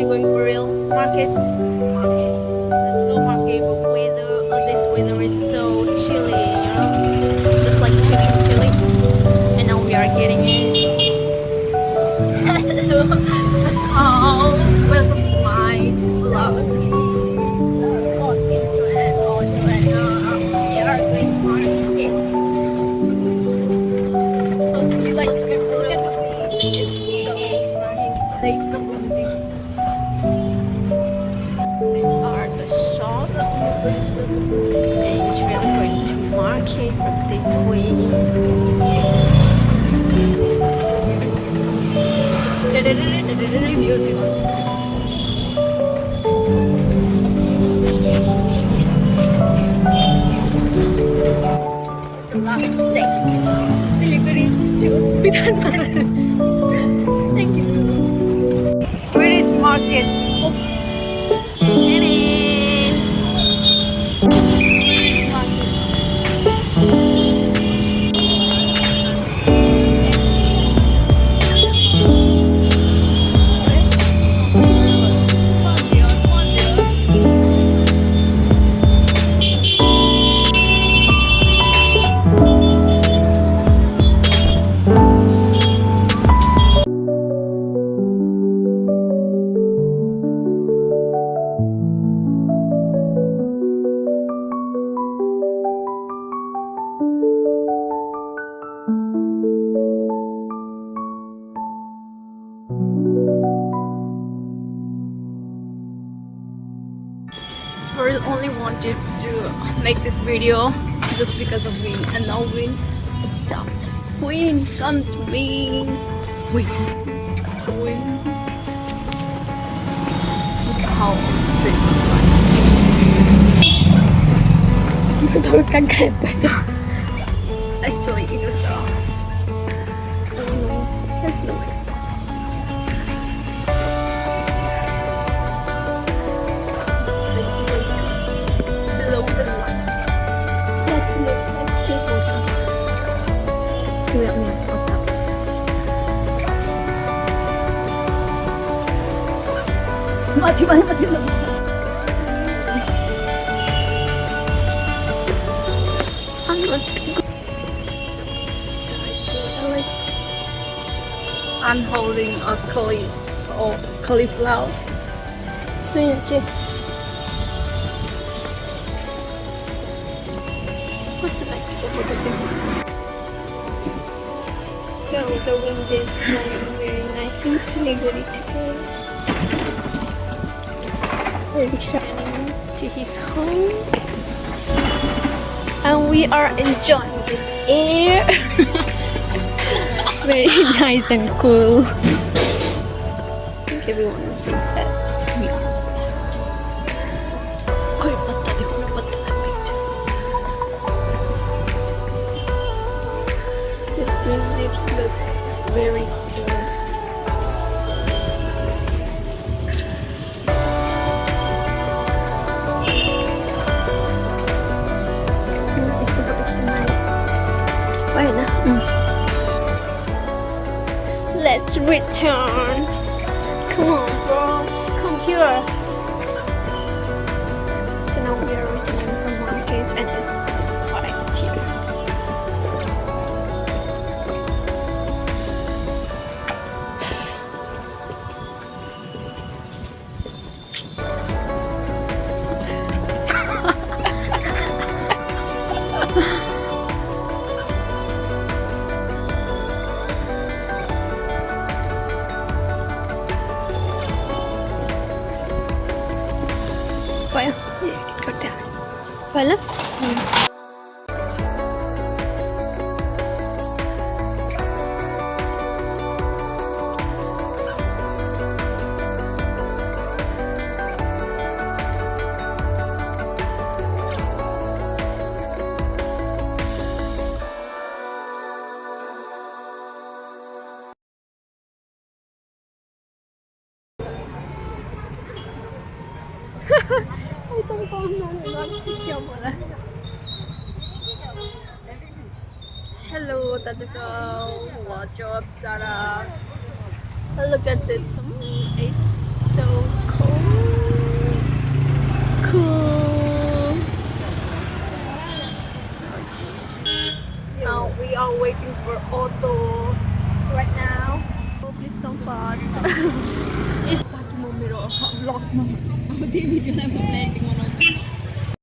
we going for real? Market? Market. Let's go market. Weather, this weather is so chilly, you know? Just like chilly. And now we are getting it. Hello. Let's go. Welcome to my vlog. Got into it audio and we are going market. So chilly, like look at the way. It's so nice. Today is so windy. These are the shops, and we are going to market from this way. Music on. The last day. Siliguri to Bidhanpur. Thank you. Where is market? It is. I only wanted to make this video just because of Win, and now Win, it stopped. Win, come to me. Win. Look how straight. Actually, it was there's no way. mati lang. I'm holding a cauliflower. Okay. What's the back? So the wind is blowing very nice in Siliguri today. We're returning to his home, and we are enjoying this air. Very nice and cool. I think everyone will say that we are. The spring leaves look very good. Let's return. Come on, bro. Come here. So now we are returning from market, and it's quiet here. Well, yeah, you can go down. Voilà. Hello, Tajuko. What's up, Sarah? Look at this. It's so Ako din, video namin.